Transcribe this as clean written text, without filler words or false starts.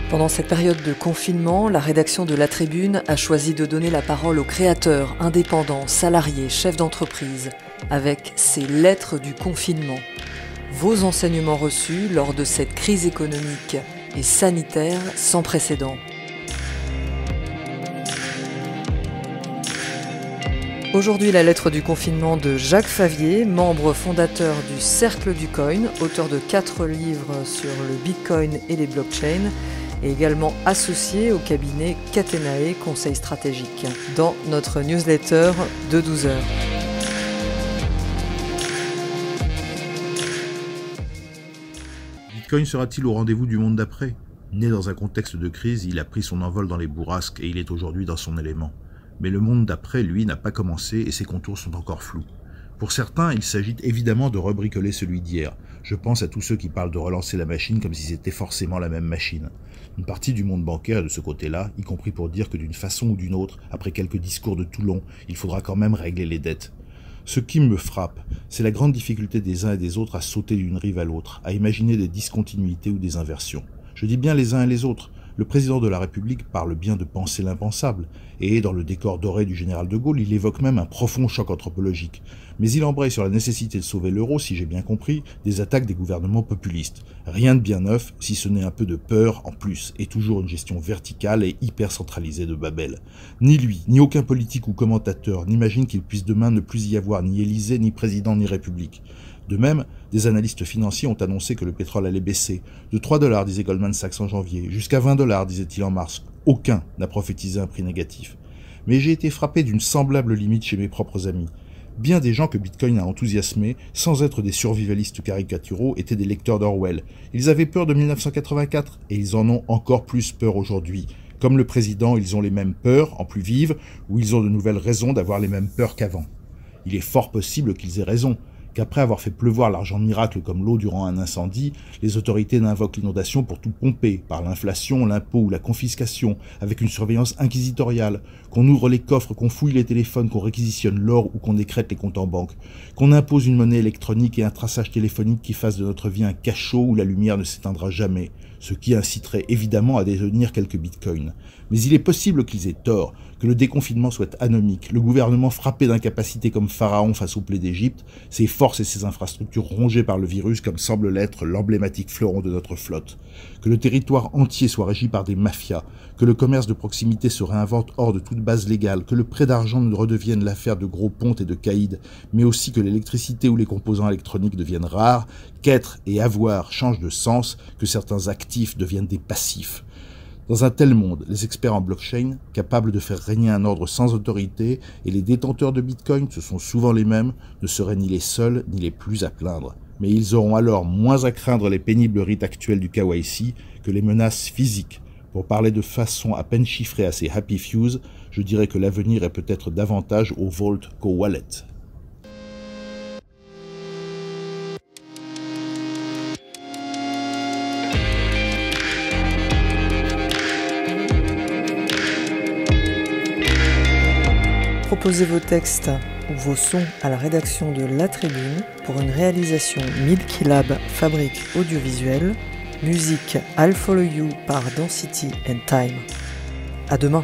Pendant cette période de confinement, la rédaction de La Tribune a choisi de donner la parole aux créateurs, indépendants, salariés, chefs d'entreprise, avec ces lettres du confinement. Vos enseignements reçus lors de cette crise économique et sanitaire sans précédent. Aujourd'hui, la lettre du confinement de Jacques Favier, membre fondateur du Cercle du Coin, auteur de 4 livres sur le Bitcoin et les blockchains, et également associé au cabinet Catenae Conseil stratégique, dans notre newsletter de 12 heures. Bitcoin sera-t-il au rendez-vous du monde d'après? Né dans un contexte de crise, il a pris son envol dans les bourrasques et il est aujourd'hui dans son élément. Mais le monde d'après, lui, n'a pas commencé et ses contours sont encore flous. Pour certains, il s'agit évidemment de rebricoler celui d'hier. Je pense à tous ceux qui parlent de relancer la machine comme si c'était forcément la même machine. Une partie du monde bancaire est de ce côté-là, y compris pour dire que d'une façon ou d'une autre, après quelques discours de Toulon, il faudra quand même régler les dettes. Ce qui me frappe, c'est la grande difficulté des uns et des autres à sauter d'une rive à l'autre, à imaginer des discontinuités ou des inversions. Je dis bien les uns et les autres. Le président de la République parle bien de penser l'impensable, et dans le décor doré du général de Gaulle, il évoque même un profond choc anthropologique. Mais il embraye sur la nécessité de sauver l'euro, si j'ai bien compris, des attaques des gouvernements populistes. Rien de bien neuf, si ce n'est un peu de peur en plus, et toujours une gestion verticale et hyper centralisée de Babel. Ni lui, ni aucun politique ou commentateur n'imagine qu'il puisse demain ne plus y avoir ni Élysée, ni président, ni République. De même, des analystes financiers ont annoncé que le pétrole allait baisser. De 3 $, disait Goldman Sachs en janvier, jusqu'à 20 $, disait-il en mars. Aucun n'a prophétisé un prix négatif. Mais j'ai été frappé d'une semblable limite chez mes propres amis. Bien des gens que Bitcoin a enthousiasmés, sans être des survivalistes caricaturaux, étaient des lecteurs d'Orwell. Ils avaient peur de 1984, et ils en ont encore plus peur aujourd'hui. Comme le président, ils ont les mêmes peurs, en plus vives, ou ils ont de nouvelles raisons d'avoir les mêmes peurs qu'avant. Il est fort possible qu'ils aient raison, qu'après avoir fait pleuvoir l'argent miracle comme l'eau durant un incendie, les autorités n'invoquent l'inondation pour tout pomper, par l'inflation, l'impôt ou la confiscation, avec une surveillance inquisitoriale, qu'on ouvre les coffres, qu'on fouille les téléphones, qu'on réquisitionne l'or ou qu'on décrète les comptes en banque, qu'on impose une monnaie électronique et un traçage téléphonique qui fasse de notre vie un cachot où la lumière ne s'éteindra jamais, ce qui inciterait évidemment à détenir quelques bitcoins. Mais il est possible qu'ils aient tort, que le déconfinement soit anomique, le gouvernement frappé d'incapacité comme Pharaon face aux plaies d'Égypte, ses forces et ses infrastructures rongées par le virus comme semble l'être l'emblématique fleuron de notre flotte, que le territoire entier soit régi par des mafias, que le commerce de proximité se réinvente hors de toute base légale, que le prêt d'argent ne redevienne l'affaire de gros pontes et de caïds, mais aussi que l'électricité ou les composants électroniques deviennent rares, qu'être et avoir changent de sens, que certains actifs deviennent des passifs. Dans un tel monde, les experts en blockchain, capables de faire régner un ordre sans autorité, et les détenteurs de Bitcoin, ce sont souvent les mêmes, ne seraient ni les seuls ni les plus à plaindre. Mais ils auront alors moins à craindre les pénibles rites actuels du KYC que les menaces physiques. Pour parler de façon à peine chiffrée à ces happy fews, je dirais que l'avenir est peut-être davantage au Vault qu'au Wallet. Proposez vos textes ou vos sons à la rédaction de La Tribune pour une réalisation Milky Lab Fabrique audiovisuelle, musique I'll Follow You par Density and Time. À demain.